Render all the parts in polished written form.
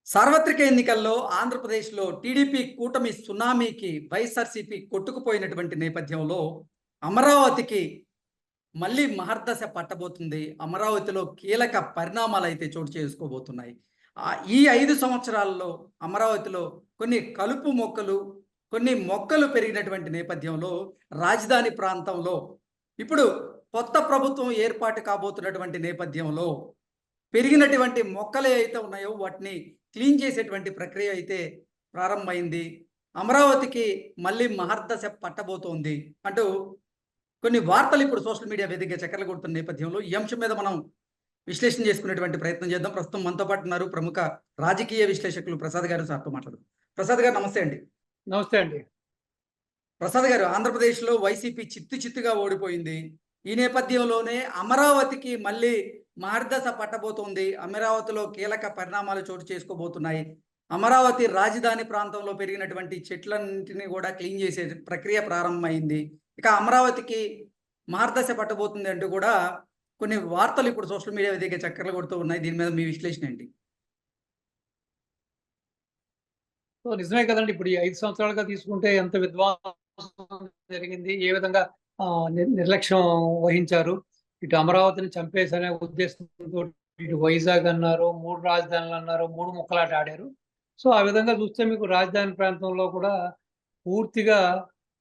సార్వత్రిక ఎన్నికల్లో ఆంధ్రప్రదేశ్‌లో టీడీపీ కూటమి సునామీకి వైఎస్ఆర్‌సీపీ కొట్టుకుపోయినటువంటి నేపథ్యంలో అమరావతికి మళ్ళీ మహర్దశ పట్టబోతుంది. అమరావతిలో కీలక పరిణామాలైతే చోటు చేసుకోబోతున్నాయి. ఈ 5 సంవత్సరాల్లో అమరావతిలో కొన్ని కలుపు మొక్కలు, కొన్ని మొక్కలు పెరిగినటువంటి నేపథ్యంలో రాజధాని ప్రాంతంలో ఇప్పుడు కొత్త ప్రభుత్వం ఏర్పాటు కాబోతున్నటువంటి నేపథ్యంలో పెరిగినటువంటి మొక్కలు ఏవైతే ఉన్నాయో వాటిని క్లీన్ చేసేటువంటి ప్రక్రియ అయితే ప్రారంభమైంది. అమరావతికి మళ్ళీ మహర్దశ పట్టబోతోంది అంటూ కొన్ని వార్తలు ఇప్పుడు సోషల్ మీడియా వేదికగా చక్కర్లు కొడుతున్న నేపథ్యంలో ఈ అంశం మీద మనం విశ్లేషణ చేసుకునేటువంటి ప్రయత్నం చేద్దాం. ప్రస్తుతం మనతో పాటు ఉన్నారు ప్రముఖ రాజకీయ విశ్లేషకులు ప్రసాద్ గారు. సార్తో మాట్లాడదాం. ప్రసాద్ గారు నమస్తే అండి. నమస్తే అండి. ప్రసాద్ గారు, ఆంధ్రప్రదేశ్‌లో వైసీపీ చిత్తుగా ఓడిపోయింది. ఈ నేపథ్యంలోనే అమరావతికి మళ్ళీ మహర్దశ పట్టబోతోంది. అమరావతిలో కీలక పరిణామాలు చోటు చేసుకోబోతున్నాయి. అమరావతి రాజధాని ప్రాంతంలో పెరిగినటువంటి చెట్లన్నింటినీ కూడా క్లీన్ చేసే ప్రక్రియ ప్రారంభమైంది. ఇక అమరావతికి మహర్దశ పట్టబోతుంది అంటూ కూడా కొన్ని వార్తలు ఇప్పుడు సోషల్ మీడియా వేదికగా చక్కర్లు కొడుతూ ఉన్నాయి. దీని మీద మీ విశ్లేషణ ఏంటి? సో నిజమే కదండీ. ఇప్పుడు ఈ 5 సంవత్సరాలుగా తీసుకుంటే ఎంత విధ్వంసం జరిగింది. ఏ విధంగా నిర్లక్ష్యం వహించారు. ఇటు అమరావతిని చంపేసనే ఉద్దేశంతో ఇటు వైజాగ్ అన్నారు, 3 రాజధానులు అన్నారు, 3 ముక్కలాట ఆడారు. సో ఆ విధంగా చూస్తే మీకు రాజధాని ప్రాంతంలో కూడా పూర్తిగా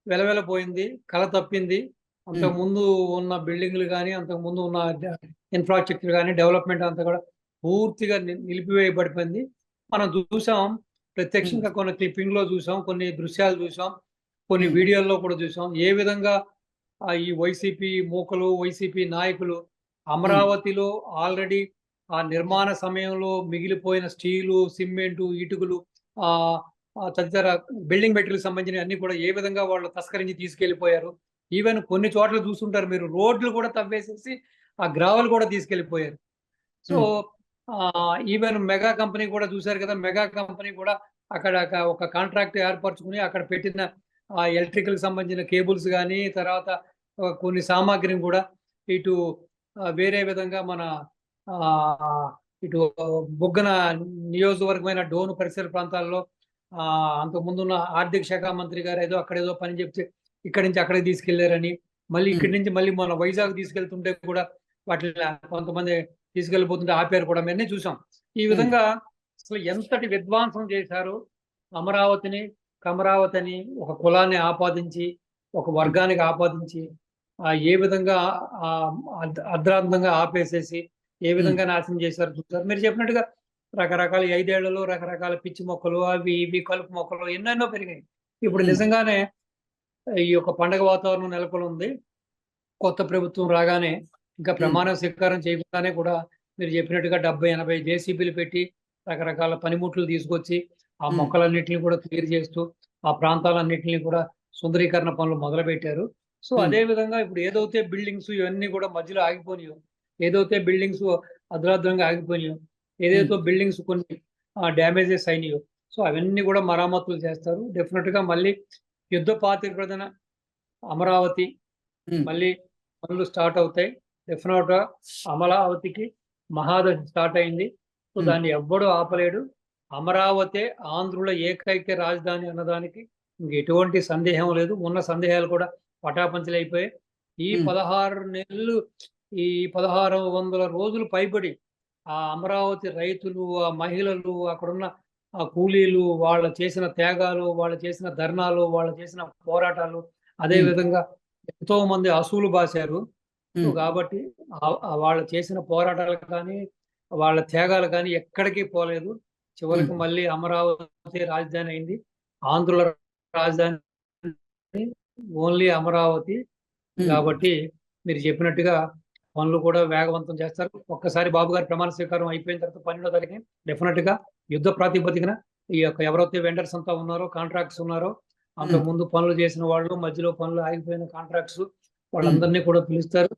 వెలవెలపోయింది, కళ తప్పింది. అంతకుముందు ఉన్న బిల్డింగ్‌లు గాని, అంతకుముందు ఉన్న ఇన్‌ఫ్రాస్ట్రక్చర్ గాని, డెవలప్‌మెంట్ అంతా కూడా పూర్తిగా నిలిపివేయబడిపోయింది. మనం చూసాం. ప్రత్యక్షంగా కొన్ని క్లిప్పింగ్‌లో చూసాం, కొన్ని దృశ్యాలు చూసాం, కొన్ని వీడియోల్లో కూడా చూసాం. ఏ విధంగా ఈ వైసీపీ మూకలు, వైసీపీ నాయకులు అమరావతిలో ఆల్రెడీ ఆ నిర్మాణ సమయంలో మిగిలిపోయిన స్టీలు, సిమెంటు, ఇటుకలు తదితర బిల్డింగ్ మెటీరియల్‌కి సంబంధించినవి అన్నీ కూడా ఏ విధంగా వాళ్ళు తస్కరించి తీసుకెళ్ళిపోయారు. ఈవెన్ కొన్ని చోట్ల చూసుంటారు మీరు, రోడ్లు కూడా తవ్వేసేసి ఆ గ్రావెల్ కూడా తీసుకెళ్ళిపోయారు. సో ఈవెన్ మెగా కంపెనీ కూడా చూశారు కదా. మెగా కంపెనీ కూడా అక్కడ ఒక కాంట్రాక్ట్ ఏర్పరచుకుని అక్కడ పెట్టిన ఎలక్ట్రికల్‌కి సంబంధించిన కేబుల్స్ గానీ, తర్వాత కొన్ని సామాగ్రిని కూడా ఇటు వేరే విధంగా మన ఇటు బుగ్గన నియోజకవర్గమైన డోను పరిసర ప్రాంతాల్లో అంతకుముందున్న ఆర్థిక శాఖ మంత్రి గారు ఏదో అక్కడేదో పని చెప్తే ఇక్కడి నుంచి అక్కడికి తీసుకెళ్లారని, మళ్ళీ ఇక్కడి నుంచి మళ్ళీ మన వైజాగ్ తీసుకెళ్తుంటే కూడా వాటిని కొంతమంది తీసుకెళ్ళిపోతుంటే ఆపారు కూడా. మేమే చూసాం. ఈ విధంగా అసలు ఎంతటి విధ్వంసం చేశారు. అమరావతిని, కమరావతిని ఒక కులాన్ని ఆపాదించి, ఒక వర్గానికి ఆపాదించి ఏ విధంగా అర్ధాంతంగా ఆపేసేసి ఏ విధంగా నాశనం చేశారు చూసారు. మీరు చెప్పినట్టుగా రకరకాల 5 ఏళ్లలో రకరకాల పిచ్చి మొక్కలు, అవి ఇవి కలుపు మొక్కలు ఎన్నెన్నో పెరిగాయి. ఇప్పుడు నిజంగానే ఈ యొక్క పండగ వాతావరణం నెలకొని ఉంది. కొత్త ప్రభుత్వం రాగానే ఇంకా ప్రమాణ స్వీకారం చేయకుండానే కూడా మీరు చెప్పినట్టుగా 70-80 జేసీబీలు పెట్టి రకరకాల పనిముట్లు తీసుకొచ్చి ఆ మొక్కలన్నింటినీ కూడా క్లియర్ చేస్తూ ఆ ప్రాంతాలన్నింటినీ కూడా సుందరీకరణ పనులు మొదలుపెట్టారు. సో అదే విధంగా ఇప్పుడు ఏదైతే బిల్డింగ్స్ ఇవన్నీ కూడా మధ్యలో ఆగిపోయినాయో, ఏదైతే బిల్డింగ్స్ అర్ధాంతరంగా ఆగిపోయినాయో, ఏదైతే బిల్డింగ్స్ కొన్ని డ్యామేజెస్ అయినాయో, సో అవన్నీ కూడా మరమ్మతులు చేస్తారు. డెఫినెట్ గా మళ్ళీ యుద్ధ ప్రాతిపదికన అమరావతి మళ్ళీ పనులు స్టార్ట్ అవుతాయి. డెఫినెట్ గా అమరావతికి మహాదశ స్టార్ట్ అయింది. సో దాన్ని ఎవ్వడూ ఆపలేడు. అమరావతి ఆంధ్రుల ఏకైక రాజధాని అన్నదానికి ఎటువంటి సందేహం లేదు. ఉన్న సందేహాలు కూడా పటాపంచలు అయిపోయాయి. ఈ 16 నెలలు, ఈ 1600 రోజులు పైబడి ఆ అమరావతి రైతులు, ఆ మహిళలు, అక్కడున్న ఆ కూలీలు, వాళ్ళు చేసిన త్యాగాలు, వాళ్ళు చేసిన ధర్నాలు, వాళ్ళు చేసిన పోరాటాలు, అదే విధంగా ఎంతో మంది అసూలు బాశారు. సో కాబట్టి వాళ్ళు చేసిన పోరాటాలు కానీ, వాళ్ళ త్యాగాలు కానీ ఎక్కడికి పోలేదు. చివరికి మళ్ళీ అమరావతి రాజధాని అయింది. ఆంధ్రుల రాజధాని ఓన్లీ అమరావతి. కాబట్టి మీరు చెప్పినట్టుగా పనులు కూడా వేగవంతం చేస్తారు. ఒక్కసారి బాబు గారి ప్రమాణ స్వీకారం అయిపోయిన తర్వాత 12వ తారీఖున డెఫినెట్ గా యుద్ధ ప్రాతిపదికన ఈ యొక్క ఎవరైతే వెండర్స్ అంతా ఉన్నారో, కాంట్రాక్ట్స్ ఉన్నారో, అంతకుముందు పనులు చేసిన వాళ్ళు, మధ్యలో పనులు ఆగిపోయిన కాంట్రాక్ట్స్, వాళ్ళందరినీ కూడా పిలుస్తారు.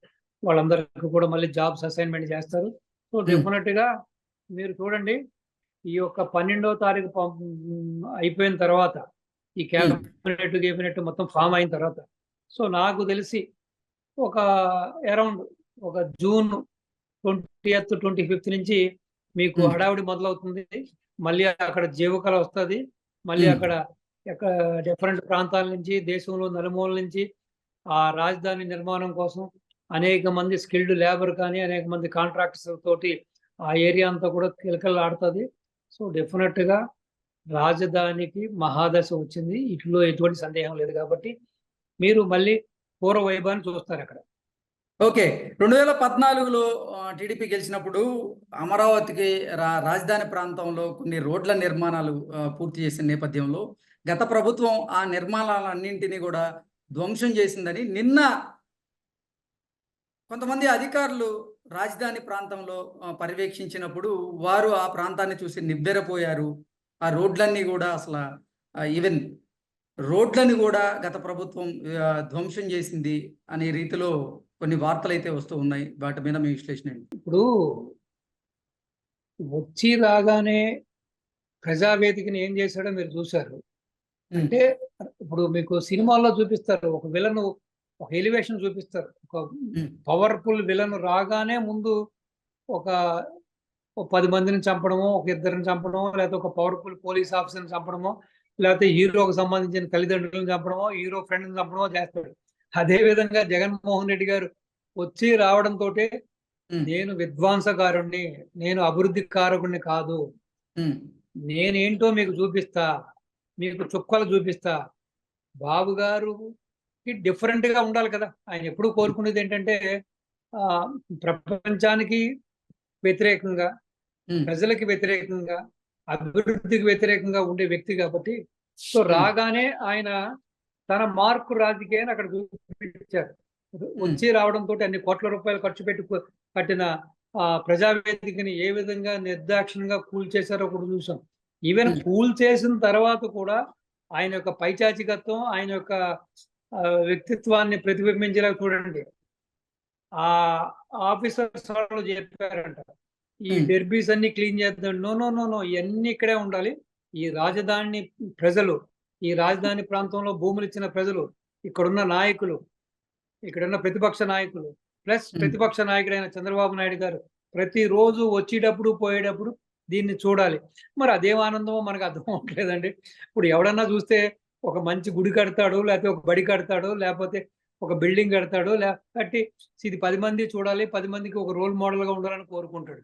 వాళ్ళందరికీ కూడా మళ్ళీ జాబ్స్ అసైన్మెంట్ చేస్తారు. సో డెఫినెట్ గా మీరు చూడండి, ఈ యొక్క 12వ తారీఖు అయిపోయిన తర్వాత ఈ క్యాబినెట్ మొత్తం ఫామ్ అయిన తర్వాత, సో నాకు తెలిసి ఒక అరౌండ్ ఒక జూన్ 20th 25th నుంచి మీకు హడావిడి మొదలవుతుంది. మళ్ళీ అక్కడ జీవకళ వస్తుంది. మళ్ళీ ఉమ్, అక్కడ డిఫరెంట్ ప్రాంతాల నుంచి, దేశంలో నలుమూల నుంచి ఆ రాజధాని నిర్మాణం కోసం అనేక మంది స్కిల్డ్ లేబర్ కానీ, అనేక మంది కాంట్రాక్టర్స్ తోటి ఆ ఏరియా అంతా కూడా కిలకలాడుతుంది. సో డెఫినెట్ గా రాజధానికి మహాదశ వచ్చింది, ఇట్లో ఎటువంటి సందేహం లేదు. కాబట్టి మీరు మళ్ళీ పూర్వ వైభవాన్ని చూస్తారు అక్కడ. ఓకే. 2014లో టీడీపీ గెలిచినప్పుడు అమరావతికి రాజధాని ప్రాంతంలో కొన్ని రోడ్ల నిర్మాణాలు పూర్తి చేసిన నేపథ్యంలో గత ప్రభుత్వం ఆ నిర్మాణాలన్నింటినీ కూడా ధ్వంసం చేసిందని నిన్న కొంతమంది అధికారులు రాజధాని ప్రాంతంలో పర్యవేక్షించినప్పుడు వారు ఆ ప్రాంతాన్ని చూసి నివ్వెరపోయారు. ఆ రోడ్లన్నీ కూడా అసలు ఈవెన్ రోడ్లని కూడా గత ప్రభుత్వం ధ్వంసం చేసింది అనే రీతిలో కొన్ని వార్తలు అయితే వస్తూ ఉన్నాయి. వాటి మీద మీ విశ్లేషణ ఏంటి? ఇప్పుడు వచ్చి రాగానే ప్రజావేదికని ఏం చేశాడో మీరు చూశారు. అంటే ఇప్పుడు మీకు సినిమాల్లో చూపిస్తారు, ఒక విలను, ఒక ఎలివేషన్ చూపిస్తారు. ఒక పవర్ఫుల్ విలన్ రాగానే ముందు ఒక 10 మందిని చంపడమో, ఒక ఇద్దరిని చంపడమో, లేకపోతే ఒక పవర్ఫుల్ పోలీస్ ఆఫీసర్ని చంపడమో, లేకపోతే హీరోకి సంబంధించిన తల్లిదండ్రులను చంపడమో, హీరో ఫ్రెండ్ని చంపడమో చేస్తాడు. అదే విధంగా జగన్మోహన్ రెడ్డి గారు వచ్చి రావడంతో నేను విధ్వంసకారుణ్ణి, నేను అభివృద్ధి కారకుణ్ణి కాదు, నేనేంటో మీకు చూపిస్తా, మీకు చుక్కలు చూపిస్తా. బాబు గారుకి డిఫరెంట్ గా ఉండాలి కదా. ఆయన ఎప్పుడు కోరుకునేది ఏంటంటే ప్రపంచానికి వ్యతిరేకంగా, ప్రజలకి వ్యతిరేకంగా, అభివృద్ధికి వ్యతిరేకంగా ఉండే వ్యక్తి కాబట్టి. సో రాగానే ఆయన తన మార్కు రాజకీయాన్ని అక్కడ చూపించారు. వచ్చి రావడంతో అన్ని కోట్ల రూపాయలు ఖర్చు పెట్టి కట్టిన ప్రజావేదికని ఏ విధంగా నిర్దాక్షిణ్యంగా కూల్చేశారో కూడా చూసాం. ఈవెన్ కూల్చేసిన తర్వాత కూడా ఆయన యొక్క పైచాచికత్వం, ఆయన యొక్క వ్యక్తిత్వాన్ని ప్రతిబింబించేలా చూడండి. ఆ ఆఫీసర్స్ వాళ్ళు చెప్పారంట, ఈ డెర్బీస్ అన్ని క్లీన్ చేద్దాం. నో నో నో నో, ఇవన్నీ ఇక్కడే ఉండాలి. ఈ రాజధాని ప్రజలు, ఈ రాజధాని ప్రాంతంలో భూములు ఇచ్చిన ప్రజలు, ఇక్కడున్న నాయకులు, ఇక్కడున్న ప్రతిపక్ష నాయకులు, ప్లస్ ప్రతిపక్ష నాయకుడైన చంద్రబాబు నాయుడు గారు ప్రతిరోజు వచ్చేటప్పుడు పోయేటప్పుడు దీన్ని చూడాలి. మరి అదేం ఆనందమో మనకు అర్థం అవ్వట్లేదండి. ఇప్పుడు ఎవడన్నా చూస్తే ఒక మంచి గుడి కడతాడు, లేకపోతే ఒక బడి కడతాడు, లేకపోతే ఒక బిల్డింగ్ కడతాడు, కట్టి ఇది 10 మంది చూడాలి, 10 మందికి ఒక రోల్ మోడల్గా ఉండాలని కోరుకుంటాడు.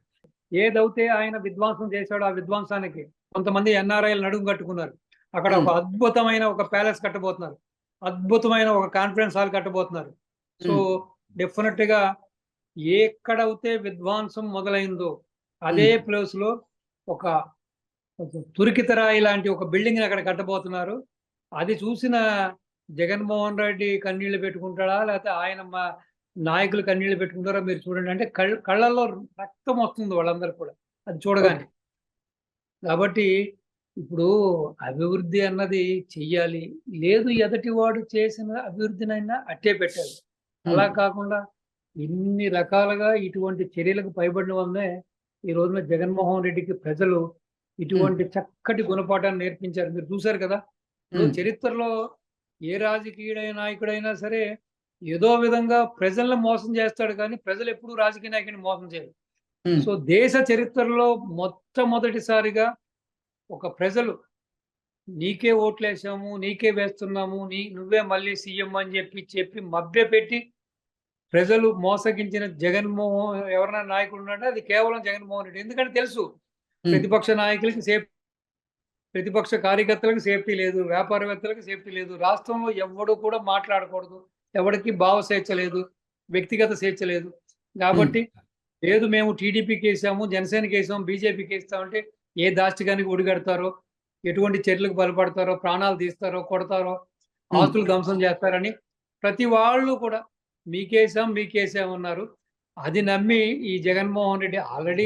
ఏదైతే ఆయన విధ్వంసం చేశాడో ఆ విధ్వంసానికి కొంతమంది ఎన్ఆర్ఐలు నడుము కట్టుకున్నారు. అక్కడ ఒక అద్భుతమైన ఒక ప్యాలెస్ కట్టబోతున్నారు, అద్భుతమైన ఒక కాన్ఫరెన్స్ హాల్ కట్టబోతున్నారు. సో డెఫినెట్ గా ఎక్కడైతే విధ్వంసం మొదలైందో అదే ప్లేస్ లో ఒక తురికితరాయి లాంటి ఒక బిల్డింగ్ అక్కడ కట్టబోతున్నారు. అది చూసిన జగన్మోహన్ రెడ్డి కన్నీళ్లు పెట్టుకుంటాడా, లేకపోతే ఆయన మా నాయకులు కన్నీళ్లు పెట్టుకుంటారా మీరు చూడండి. అంటే కళ్ళల్లో రక్తం వస్తుంది వాళ్ళందరూ కూడా అది చూడగానే. కాబట్టి ఇప్పుడు అభివృద్ధి అన్నది చెయ్యాలి, లేదు ఎదటివాడు చేసిన అభివృద్ధినైనా అట్టే పెట్టాలి. అలా కాకుండా ఇన్ని రకాలుగా ఇటువంటి చర్యలకు పైబడిన వల్లనే ఈ రోజున జగన్మోహన్ రెడ్డికి ప్రజలు ఇటువంటి చక్కటి గుణపాఠాన్ని నేర్పించారు. మీరు చూశారు కదా, ఇప్పుడు చరిత్రలో ఏ రాజకీయ నాయకుడైనా సరే ఏదో విధంగా ప్రజల్ని మోసం చేస్తాడు, కానీ ప్రజలు ఎప్పుడూ రాజకీయ నాయకుడిని మోసం చేయరు. సో దేశ చరిత్రలో మొట్టమొదటిసారిగా ఒక ప్రజలు నీకే ఓట్లేసాము, నీకే వేస్తున్నాము, నువ్వే మళ్ళీ సీఎం అని చెప్పి మభ్యపెట్టి ప్రజలు మోసగించిన ఎవరైనా నాయకుడు ఉన్నాడంటే అది కేవలం జగన్మోహన్ రెడ్డి. ఎందుకంటే తెలుసు ప్రతిపక్ష నాయకులకి సేఫ్టీ, ప్రతిపక్ష కార్యకర్తలకు సేఫ్టీ లేదు, వ్యాపారవేత్తలకు సేఫ్టీ లేదు, రాష్ట్రంలో ఎవడు కూడా మాట్లాడకూడదు, ఎవరికి భావ స్వేచ్ఛ లేదు, వ్యక్తిగత స్వేచ్ఛ లేదు. కాబట్టి లేదు మేము టీడీపీకి వేసాము, జనసేనకి వేసాము, బీజేపీకి వేస్తామంటే ఏ దాష్టికానికి ఒడిగడతారో, ఎటువంటి చర్యలకు బలపడతారో, ప్రాణాలు తీస్తారో, కొడతారో, ఆస్తులు ధ్వంసం చేస్తారని ప్రతి వాళ్ళు కూడా మీకేసామన్నారు. అది నమ్మి ఈ జగన్మోహన్ రెడ్డి ఆల్రెడీ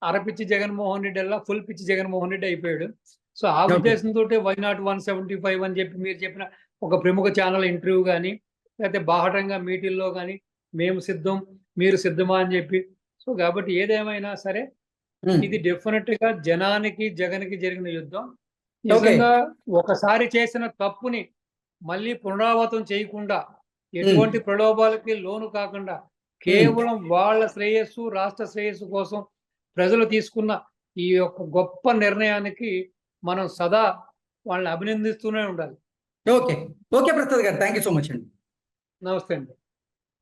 అరపిచ్చి జగన్మోహన్ రెడ్డి అలా ఫుల్ పిచ్చి జగన్మోహన్ రెడ్డి అయిపోయాడు. సో ఆ ఉద్దేశంతో వైనాట్ 175 అని చెప్పి మీరు చెప్పిన ఒక ప్రముఖ ఛానల్ ఇంటర్వ్యూ కానీ, లేకపోతే బాహటంగా మీటిల్లో కానీ మేము సిద్ధం మీరు సిద్ధమా అని చెప్పి. సో కాబట్టి ఏదేమైనా సరే ఇది డెఫినెట్ గా జనానికి జగన్కి జరిగిన యుద్ధం. నిజంగా ఒకసారి చేసిన తప్పుని మళ్ళీ పునరావృతం చేయకుండా, ఎటువంటి ప్రలోభాలకి లోను కాకుండా కేవలం వాళ్ళ శ్రేయస్సు, రాష్ట్ర శ్రేయస్సు కోసం ప్రజలు తీసుకున్న ఈ యొక్క గొప్ప నిర్ణయానికి మనం సదా వాళ్ళని అభినందిస్తూనే ఉండాలి. ఓకే. ఓకే ప్రసాద్ గారు. థ్యాంక్ యూ సో మచ్ అండి. నమస్తే అండి.